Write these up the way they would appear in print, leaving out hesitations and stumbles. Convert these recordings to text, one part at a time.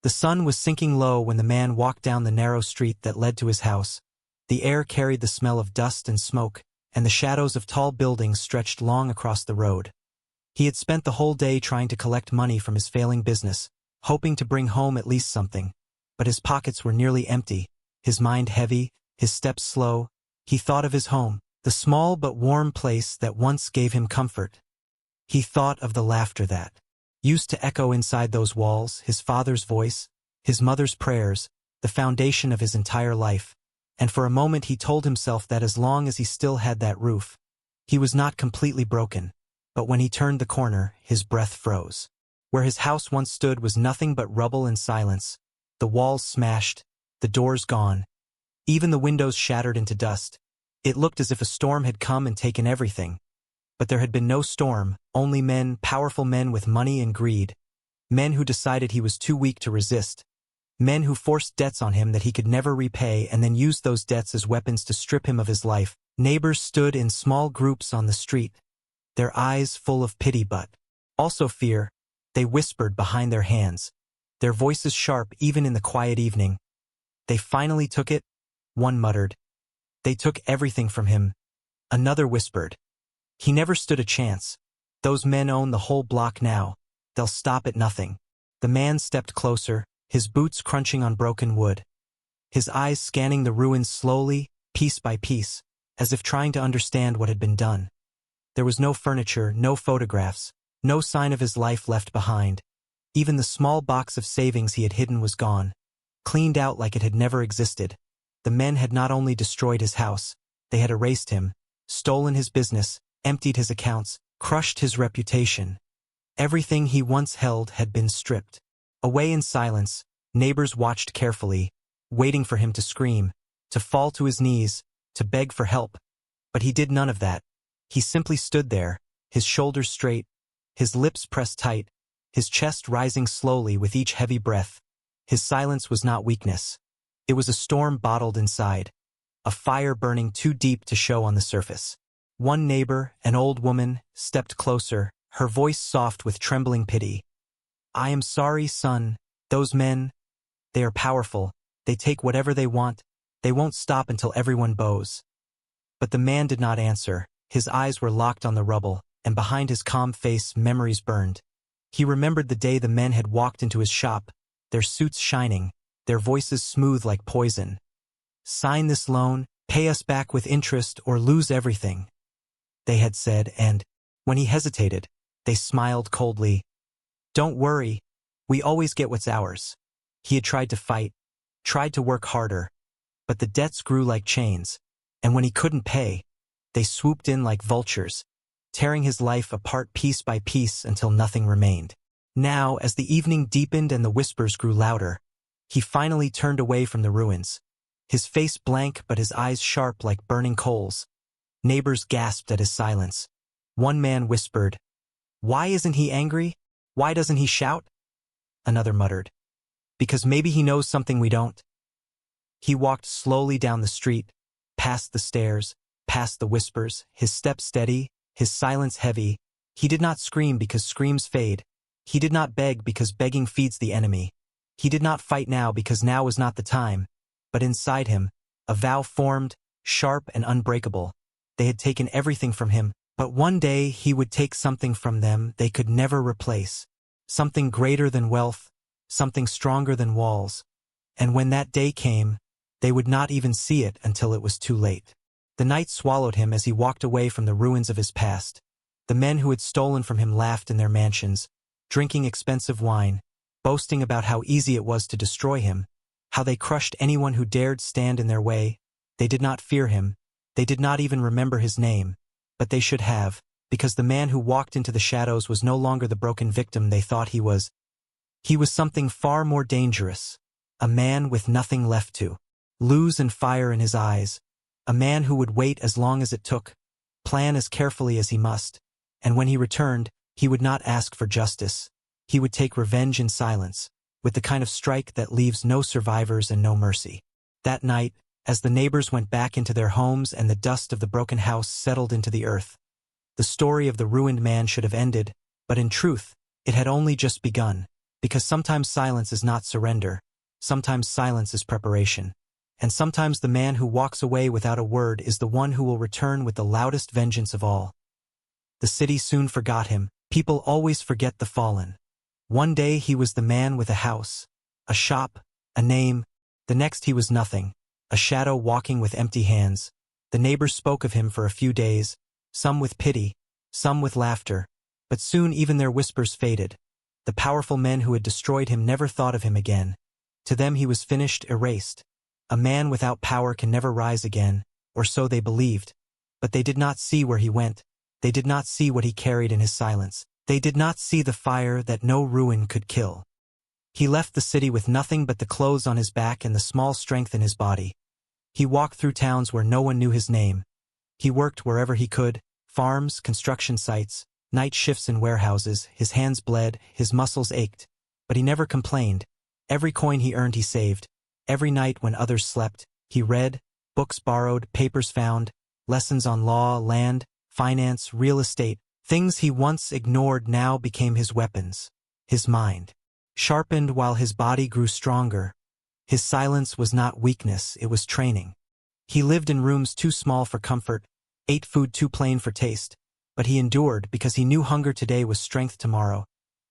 The sun was sinking low when the man walked down the narrow street that led to his house. The air carried the smell of dust and smoke, and the shadows of tall buildings stretched long across the road. He had spent the whole day trying to collect money from his failing business, hoping to bring home at least something. But his pockets were nearly empty, his mind heavy, his steps slow. He thought of his home, the small but warm place that once gave him comfort. He thought of the laughter that used to echo inside those walls, his father's voice, his mother's prayers, the foundation of his entire life. And for a moment he told himself that as long as he still had that roof, he was not completely broken. But when he turned the corner, his breath froze. Where his house once stood was nothing but rubble and silence. The walls smashed, the doors gone, even the windows shattered into dust. It looked as if a storm had come and taken everything. But there had been no storm, only men, powerful men with money and greed. Men who decided he was too weak to resist. Men who forced debts on him that he could never repay and then used those debts as weapons to strip him of his life. Neighbors stood in small groups on the street, their eyes full of pity but also fear. They whispered behind their hands, their voices sharp even in the quiet evening. They finally took it, one muttered. They took everything from him. Another whispered. He never stood a chance. Those men own the whole block now. They'll stop at nothing. The man stepped closer, his boots crunching on broken wood. His eyes scanning the ruins slowly, piece by piece, as if trying to understand what had been done. There was no furniture, no photographs, no sign of his life left behind. Even the small box of savings he had hidden was gone, cleaned out like it had never existed. The men had not only destroyed his house, they had erased him, stolen his business, emptied his accounts, crushed his reputation. Everything he once held had been stripped. Away in silence, neighbors watched carefully, waiting for him to scream, to fall to his knees, to beg for help. But he did none of that. He simply stood there, his shoulders straight, his lips pressed tight, his chest rising slowly with each heavy breath. His silence was not weakness. It was a storm bottled inside, a fire burning too deep to show on the surface. One neighbor, an old woman, stepped closer, her voice soft with trembling pity. "I am sorry, son. Those men, they are powerful. They take whatever they want. They won't stop until everyone bows." But the man did not answer. His eyes were locked on the rubble, and behind his calm face memories burned. He remembered the day the men had walked into his shop, their suits shining, their voices smooth like poison. "Sign this loan, pay us back with interest, or lose everything," they had said, and when he hesitated, they smiled coldly. "Don't worry, we always get what's ours." He had tried to fight, tried to work harder, but the debts grew like chains, and when he couldn't pay, they swooped in like vultures, tearing his life apart piece by piece until nothing remained. Now, as the evening deepened and the whispers grew louder, he finally turned away from the ruins, his face blank but his eyes sharp like burning coals. Neighbors gasped at his silence. One man whispered, "Why isn't he angry? Why doesn't he shout?" Another muttered, "Because maybe he knows something we don't." He walked slowly down the street, past the stairs, past the whispers, his step steady, his silence heavy. He did not scream because screams fade. He did not beg because begging feeds the enemy. He did not fight now because now was not the time. But inside him, a vow formed, sharp and unbreakable. They had taken everything from him, but one day he would take something from them they could never replace. Something greater than wealth, something stronger than walls. And when that day came, they would not even see it until it was too late. The night swallowed him as he walked away from the ruins of his past. The men who had stolen from him laughed in their mansions, drinking expensive wine, boasting about how easy it was to destroy him, how they crushed anyone who dared stand in their way. They did not fear him. They did not even remember his name, but they should have, because the man who walked into the shadows was no longer the broken victim they thought he was. He was something far more dangerous, a man with nothing left to lose and fire in his eyes, a man who would wait as long as it took, plan as carefully as he must, and when he returned, he would not ask for justice. He would take revenge in silence, with the kind of strike that leaves no survivors and no mercy. That night, as the neighbors went back into their homes and the dust of the broken house settled into the earth, the story of the ruined man should have ended, but in truth, it had only just begun. Because sometimes silence is not surrender, sometimes silence is preparation. And sometimes the man who walks away without a word is the one who will return with the loudest vengeance of all. The city soon forgot him. People always forget the fallen. One day he was the man with a house, a shop, a name. The next he was nothing, a shadow walking with empty hands. The neighbors spoke of him for a few days, some with pity, some with laughter, but soon even their whispers faded. The powerful men who had destroyed him never thought of him again. To them he was finished, erased. A man without power can never rise again, or so they believed. But they did not see where he went. They did not see what he carried in his silence. They did not see the fire that no ruin could kill. He left the city with nothing but the clothes on his back and the small strength in his body. He walked through towns where no one knew his name. He worked wherever he could, farms, construction sites, night shifts in warehouses. His hands bled, his muscles ached. But he never complained. Every coin he earned he saved. Every night when others slept, he read, books borrowed, papers found, lessons on law, land, finance, real estate. Things he once ignored now became his weapons. His mind sharpened while his body grew stronger. His silence was not weakness, it was training. He lived in rooms too small for comfort, ate food too plain for taste, but he endured because he knew hunger today was strength tomorrow.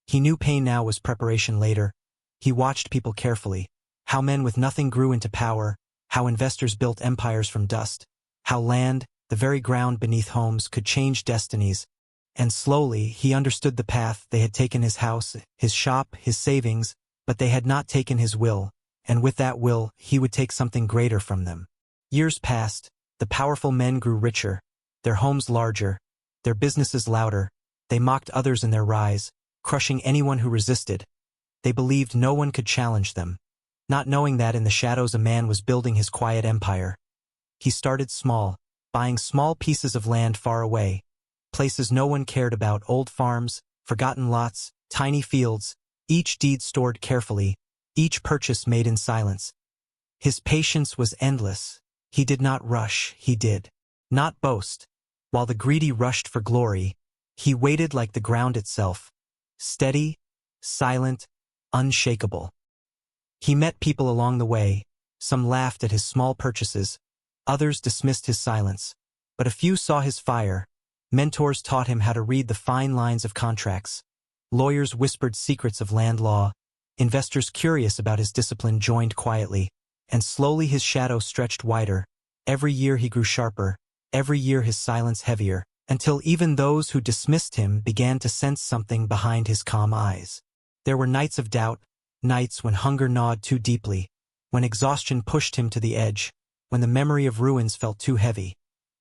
He knew pain now was preparation later. He watched people carefully, how men with nothing grew into power, how investors built empires from dust, how land, the very ground beneath homes, could change destinies. And slowly he understood the path. They had taken his house, his shop, his savings, but they had not taken his will, and with that will, he would take something greater from them. Years passed, the powerful men grew richer, their homes larger, their businesses louder. They mocked others in their rise, crushing anyone who resisted. They believed no one could challenge them, not knowing that in the shadows a man was building his quiet empire. He started small, buying small pieces of land far away, places no one cared about, old farms, forgotten lots, tiny fields, each deed stored carefully, each purchase made in silence. His patience was endless. He did not rush, he did not boast. While the greedy rushed for glory, he waited like the ground itself, steady, silent, unshakable. He met people along the way. Some laughed at his small purchases, others dismissed his silence, but a few saw his fire. Mentors taught him how to read the fine lines of contracts. Lawyers whispered secrets of land law. Investors curious about his discipline joined quietly, and slowly his shadow stretched wider. Every year he grew sharper, every year his silence heavier, until even those who dismissed him began to sense something behind his calm eyes. There were nights of doubt, nights when hunger gnawed too deeply, when exhaustion pushed him to the edge, when the memory of ruins felt too heavy.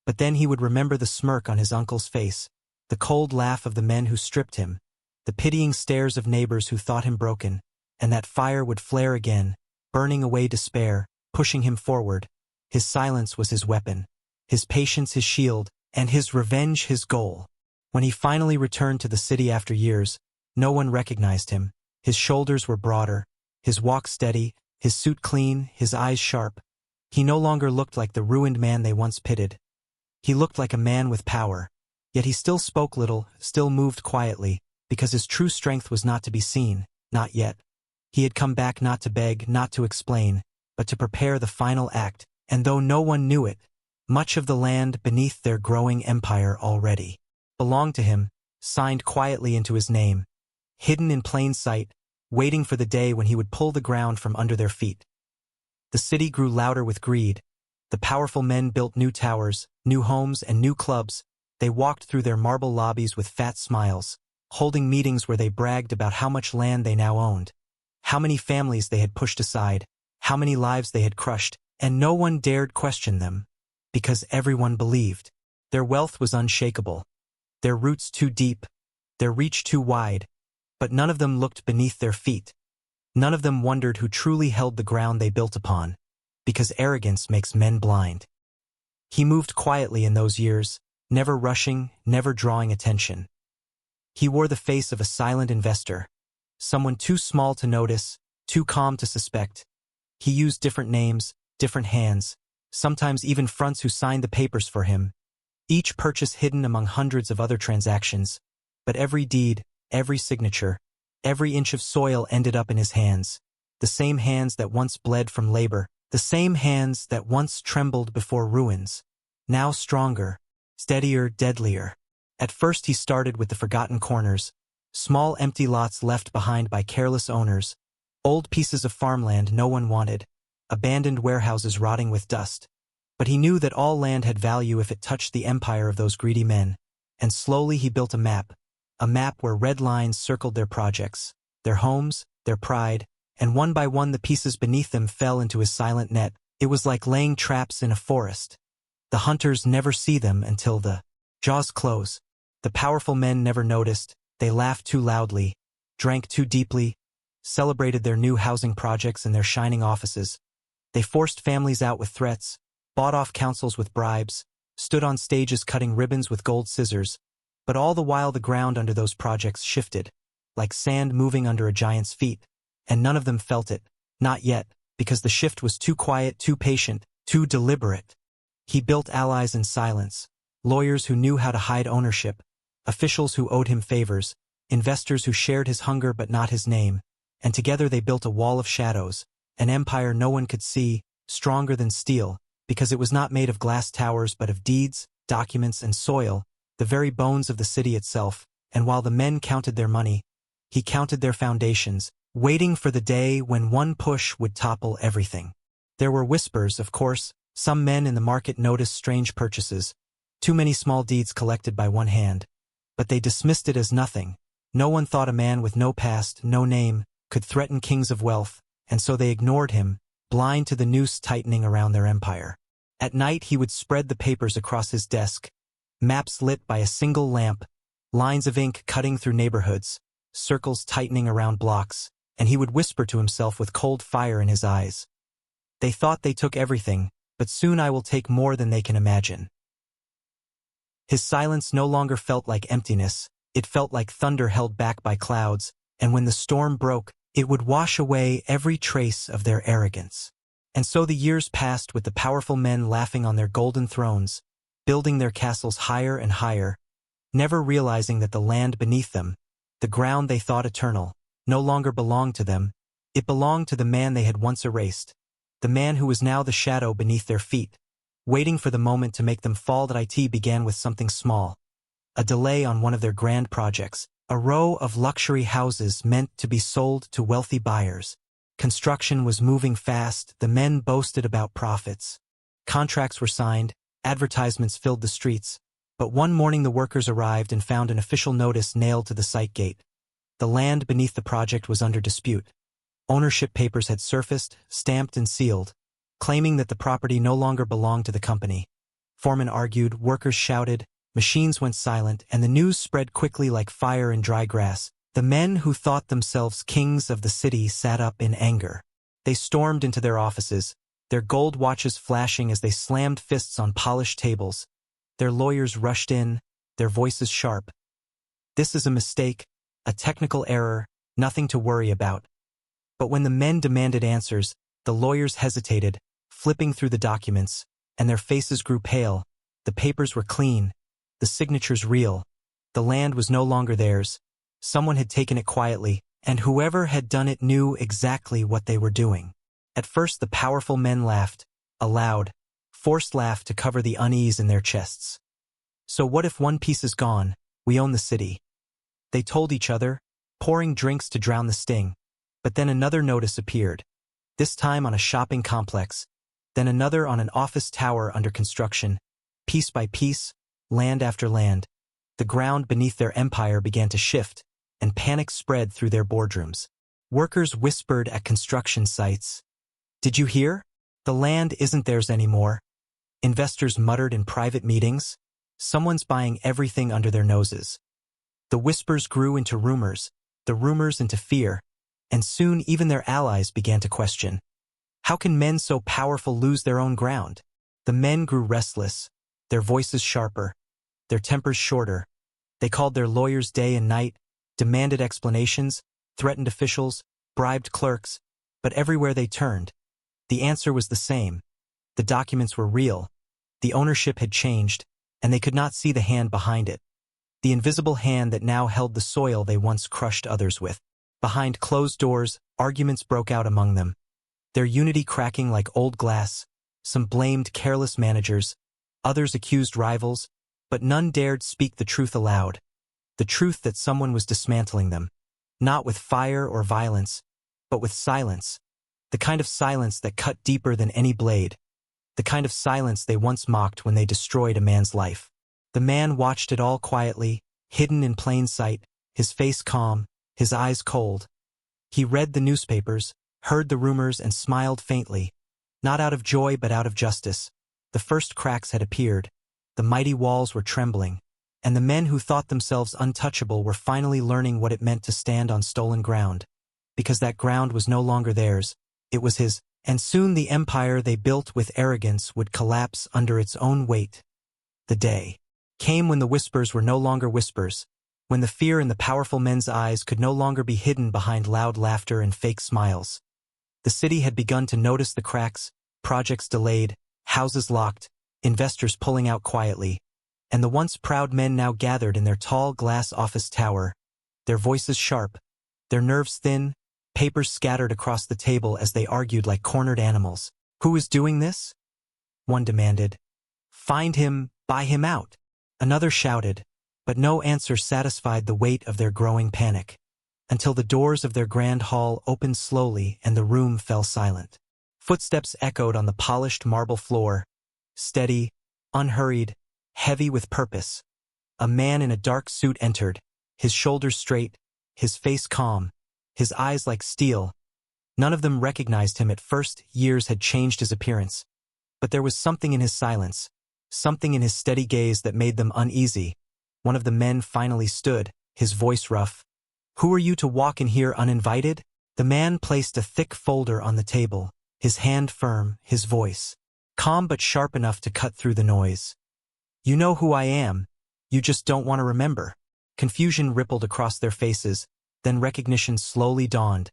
But then he would remember the smirk on his uncle's face, the cold laugh of the men who stripped him, the pitying stares of neighbors who thought him broken, and that fire would flare again, burning away despair, pushing him forward. His silence was his weapon, his patience his shield, and his revenge his goal. When he finally returned to the city after years, no one recognized him. His shoulders were broader, his walk steady, his suit clean, his eyes sharp. He no longer looked like the ruined man they once pitied. He looked like a man with power, yet he still spoke little, still moved quietly, because his true strength was not to be seen, not yet. He had come back not to beg, not to explain, but to prepare the final act, and though no one knew it, much of the land beneath their growing empire already belonged to him, signed quietly into his name, hidden in plain sight, waiting for the day when he would pull the ground from under their feet. The city grew louder with greed. The powerful men built new towers, new homes, and new clubs. They walked through their marble lobbies with fat smiles, holding meetings where they bragged about how much land they now owned, how many families they had pushed aside, how many lives they had crushed, and no one dared question them, because everyone believed. Their wealth was unshakable, their roots too deep, their reach too wide, but none of them looked beneath their feet. None of them wondered who truly held the ground they built upon, because arrogance makes men blind. He moved quietly in those years, never rushing, never drawing attention. He wore the face of a silent investor, someone too small to notice, too calm to suspect. He used different names, different hands, sometimes even fronts who signed the papers for him, each purchase hidden among hundreds of other transactions, but every deed, every signature, Every inch of soil ended up in his hands. The same hands that once bled from labor, the same hands that once trembled before ruins. Now stronger, steadier, deadlier. At first he started with the forgotten corners, small empty lots left behind by careless owners, old pieces of farmland no one wanted, abandoned warehouses rotting with dust. But he knew that all land had value if it touched the empire of those greedy men, and slowly he built a map where red lines circled their projects, their homes, their pride, and one by one the pieces beneath them fell into his silent net. It was like laying traps in a forest. The hunters never see them until the jaws close. The powerful men never noticed. They laughed too loudly, drank too deeply, celebrated their new housing projects and their shining offices. They forced families out with threats, bought off councils with bribes, stood on stages cutting ribbons with gold scissors. But all the while the ground under those projects shifted, like sand moving under a giant's feet, and none of them felt it, not yet, because the shift was too quiet, too patient, too deliberate. He built allies in silence, lawyers who knew how to hide ownership, officials who owed him favors, investors who shared his hunger but not his name, and together they built a wall of shadows, an empire no one could see, stronger than steel, because it was not made of glass towers but of deeds, documents, and soil, the very bones of the city itself. And while the men counted their money, he counted their foundations, waiting for the day when one push would topple everything. There were whispers, of course. Some men in the market noticed strange purchases, too many small deeds collected by one hand. But they dismissed it as nothing. No one thought a man with no past, no name, could threaten kings of wealth, and so they ignored him, blind to the noose tightening around their empire. At night he would spread the papers across his desk, maps lit by a single lamp, lines of ink cutting through neighborhoods, circles tightening around blocks, and he would whisper to himself with cold fire in his eyes. They thought they took everything, but soon I will take more than they can imagine. His silence no longer felt like emptiness, it felt like thunder held back by clouds, and when the storm broke, it would wash away every trace of their arrogance. And so the years passed with the powerful men laughing on their golden thrones, building their castles higher and higher, never realizing that the land beneath them, the ground they thought eternal, no longer belonged to them. It belonged to the man they had once erased, the man who was now the shadow beneath their feet. Waiting for the moment to make them fall. That IT began with something small, a delay on one of their grand projects, a row of luxury houses meant to be sold to wealthy buyers. Construction was moving fast, the men boasted about profits. Contracts were signed, advertisements filled the streets, but one morning the workers arrived and found an official notice nailed to the site gate. The land beneath the project was under dispute. Ownership papers had surfaced, stamped and sealed, claiming that the property no longer belonged to the company. Foremen argued, workers shouted, machines went silent, and the news spread quickly like fire in dry grass. The men who thought themselves kings of the city sat up in anger. They stormed into their offices, their gold watches flashing as they slammed fists on polished tables. Their lawyers rushed in, their voices sharp. This is a mistake, a technical error, nothing to worry about. But when the men demanded answers, the lawyers hesitated, flipping through the documents, and their faces grew pale. The papers were clean, the signatures real. The land was no longer theirs. Someone had taken it quietly, and whoever had done it knew exactly what they were doing. At first the powerful men laughed, a loud, forced laugh to cover the unease in their chests. So what if one piece is gone? We own the city. They told each other, pouring drinks to drown the sting. But then another notice appeared, this time on a shopping complex, then another on an office tower under construction. Piece by piece, land after land, the ground beneath their empire began to shift, and panic spread through their boardrooms. Workers whispered at construction sites, "Did you hear? The land isn't theirs anymore." Investors muttered in private meetings, "Someone's buying everything under their noses." The whispers grew into rumors, the rumors into fear, and soon even their allies began to question. How can men so powerful lose their own ground? The men grew restless, their voices sharper, their tempers shorter. They called their lawyers day and night, demanded explanations, threatened officials, bribed clerks, but everywhere they turned, the answer was the same. The documents were real, the ownership had changed, and they could not see the hand behind it. The invisible hand that now held the soil they once crushed others with. Behind closed doors, arguments broke out among them, their unity cracking like old glass. Some blamed careless managers, others accused rivals, but none dared speak the truth aloud. The truth that someone was dismantling them. Not with fire or violence, but with silence. The kind of silence that cut deeper than any blade. The kind of silence they once mocked when they destroyed a man's life. The man watched it all quietly, hidden in plain sight, his face calm, his eyes cold. He read the newspapers, heard the rumors, and smiled faintly. Not out of joy but out of justice. The first cracks had appeared. The mighty walls were trembling. And the men who thought themselves untouchable were finally learning what it meant to stand on stolen ground. Because that ground was no longer theirs, it was his, and soon the empire they built with arrogance would collapse under its own weight. The day came when the whispers were no longer whispers, when the fear in the powerful men's eyes could no longer be hidden behind loud laughter and fake smiles. The city had begun to notice the cracks, projects delayed, houses locked, investors pulling out quietly. And the once proud men now gathered in their tall glass office tower, their voices sharp, their nerves thin, papers scattered across the table as they argued like cornered animals. Who is doing this? One demanded. Find him, buy him out. Another shouted, but no answer satisfied the weight of their growing panic, until the doors of their grand hall opened slowly and the room fell silent. Footsteps echoed on the polished marble floor, steady, unhurried, heavy with purpose. A man in a dark suit entered, his shoulders straight, his face calm, his eyes like steel. None of them recognized him at first. Years had changed his appearance. But there was something in his silence, something in his steady gaze that made them uneasy. One of the men finally stood, his voice rough. Who are you to walk in here uninvited? The man placed a thick folder on the table, his hand firm, his voice calm but sharp enough to cut through the noise. You know who I am, you just don't want to remember. Confusion rippled across their faces, then recognition slowly dawned.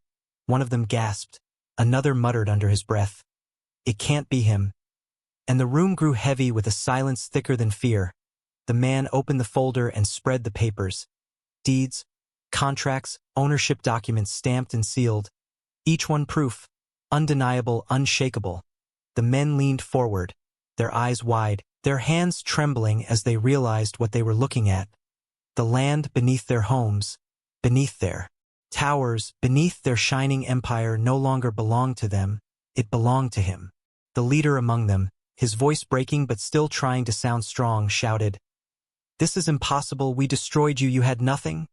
One of them gasped, another muttered under his breath. It can't be him. And the room grew heavy with a silence thicker than fear. The man opened the folder and spread the papers. Deeds, contracts, ownership documents stamped and sealed. Each one proof, undeniable, unshakable. The men leaned forward, their eyes wide, their hands trembling as they realized what they were looking at. The land beneath their homes, beneath their towers, beneath their shining empire no longer belonged to them, it belonged to him. The leader among them, his voice breaking but still trying to sound strong, shouted, "This is impossible, we destroyed you, you had nothing?"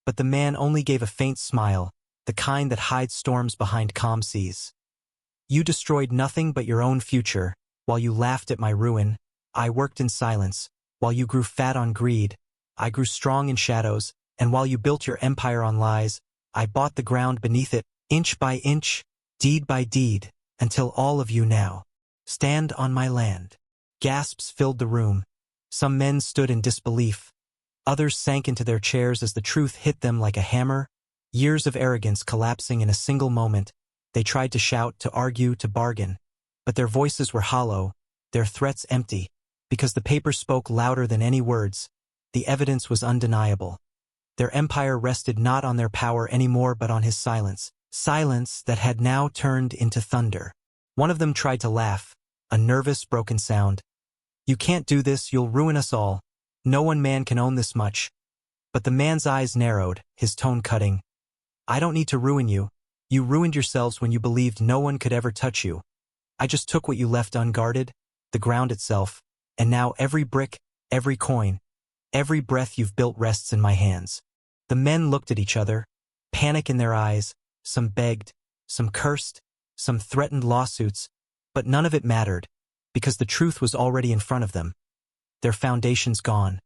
But the man only gave a faint smile, the kind that hides storms behind calm seas. You destroyed nothing but your own future, while you laughed at my ruin. I worked in silence, while you grew fat on greed. I grew strong in shadows, and while you built your empire on lies, I bought the ground beneath it, inch by inch, deed by deed, until all of you now stand on my land. Gasps filled the room. Some men stood in disbelief. Others sank into their chairs as the truth hit them like a hammer. Years of arrogance collapsing in a single moment. They tried to shout, to argue, to bargain. But their voices were hollow, their threats empty. Because the paper spoke louder than any words, the evidence was undeniable. Their empire rested not on their power anymore but on his silence, silence that had now turned into thunder. One of them tried to laugh, a nervous, broken sound. You can't do this, you'll ruin us all. No one man can own this much. But the man's eyes narrowed, his tone cutting. I don't need to ruin you. You ruined yourselves when you believed no one could ever touch you. I just took what you left unguarded, the ground itself. And now every brick, every coin, every breath you've built rests in my hands. The men looked at each other, panic in their eyes. Some begged, some cursed, some threatened lawsuits, but none of it mattered, because the truth was already in front of them. Their foundations gone,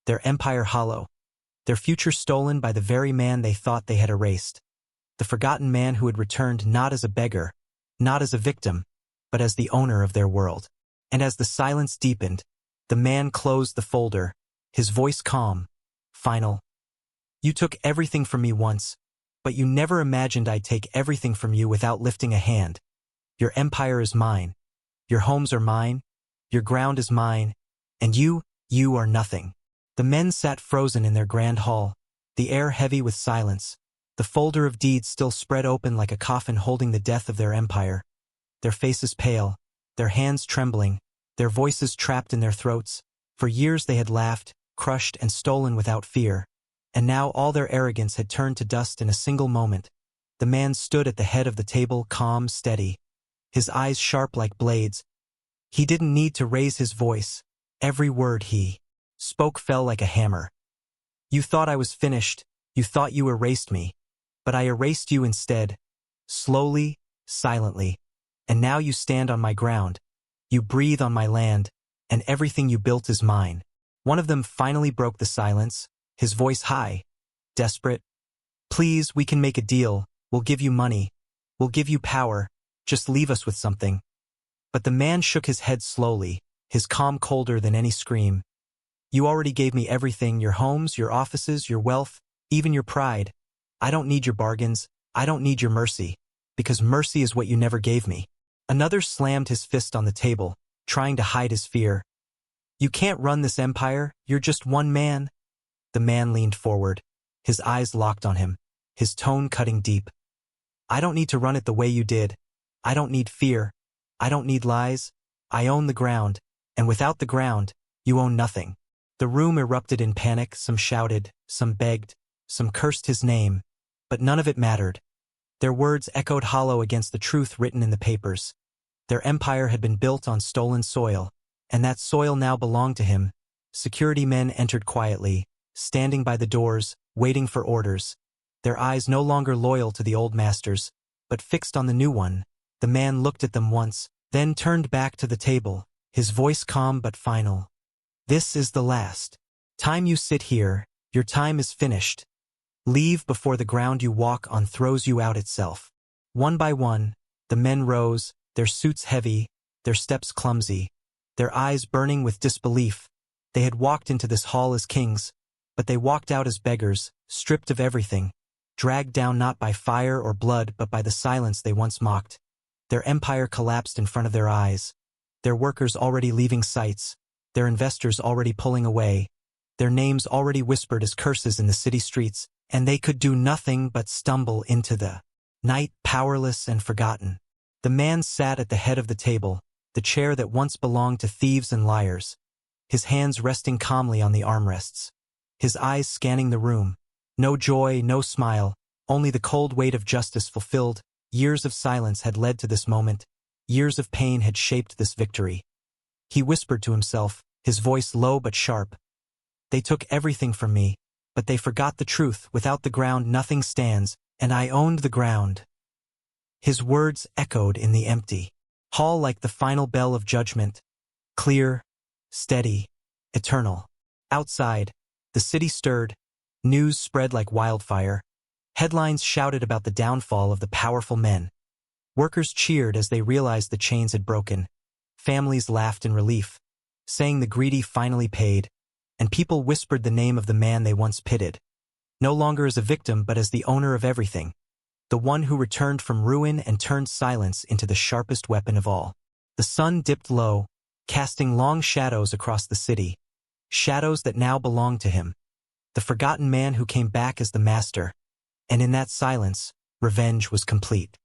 their empire hollow, their future stolen by the very man they thought they had erased. The forgotten man who had returned not as a beggar, not as a victim, but as the owner of their world. And as the silence deepened, the man closed the folder, his voice calm, final. You took everything from me once, but you never imagined I'd take everything from you without lifting a hand. Your empire is mine. Your homes are mine. Your ground is mine. And you are nothing. The men sat frozen in their grand hall, the air heavy with silence. The folder of deeds still spread open like a coffin holding the death of their empire. Their faces pale, their hands trembling, their voices trapped in their throats. For years they had laughed, crushed, and stolen without fear. And now all their arrogance had turned to dust in a single moment. The man stood at the head of the table, calm, steady, his eyes sharp like blades. He didn't need to raise his voice. Every word he spoke fell like a hammer. You thought I was finished, you thought you erased me. But I erased you instead, slowly, silently. And now you stand on my ground. You breathe on my land, and everything you built is mine. One of them finally broke the silence, his voice high, desperate. Please, we can make a deal. We'll give you money. We'll give you power. Just leave us with something. But the man shook his head slowly, his calm colder than any scream. You already gave me everything, your homes, your offices, your wealth, even your pride. I don't need your bargains. I don't need your mercy. Because mercy is what you never gave me. Another slammed his fist on the table, trying to hide his fear. You can't run this empire. You're just one man. The man leaned forward, his eyes locked on him, his tone cutting deep. I don't need to run it the way you did. I don't need fear. I don't need lies. I own the ground, and without the ground, you own nothing. The room erupted in panic. Some shouted, some begged, some cursed his name, but none of it mattered. Their words echoed hollow against the truth written in the papers. Their empire had been built on stolen soil, and that soil now belonged to him. Security men entered quietly, standing by the doors, waiting for orders. Their eyes no longer loyal to the old masters, but fixed on the new one. The man looked at them once, then turned back to the table, his voice calm but final. This is the last time you sit here. Your time is finished. Leave before the ground you walk on throws you out itself. One by one, the men rose, their suits heavy, their steps clumsy, their eyes burning with disbelief. They had walked into this hall as kings, but they walked out as beggars, stripped of everything, dragged down not by fire or blood but by the silence they once mocked. Their empire collapsed in front of their eyes, their workers already leaving sites, their investors already pulling away, their names already whispered as curses in the city streets, and they could do nothing but stumble into the night, powerless and forgotten. The man sat at the head of the table, the chair that once belonged to thieves and liars, his hands resting calmly on the armrests, his eyes scanning the room. No joy, no smile, only the cold weight of justice fulfilled. Years of silence had led to this moment. Years of pain had shaped this victory. He whispered to himself, his voice low but sharp. They took everything from me, but they forgot the truth. Without the ground nothing stands, and I owned the ground. His words echoed in the empty hall like the final bell of judgment, clear, steady, eternal. Outside, the city stirred. News spread like wildfire. Headlines shouted about the downfall of the powerful men. Workers cheered as they realized the chains had broken. Families laughed in relief, saying the greedy finally paid, and people whispered the name of the man they once pitied. No longer as a victim but as the owner of everything. The one who returned from ruin and turned silence into the sharpest weapon of all. The sun dipped low, casting long shadows across the city. Shadows that now belonged to him. The forgotten man who came back as the master. And in that silence, revenge was complete.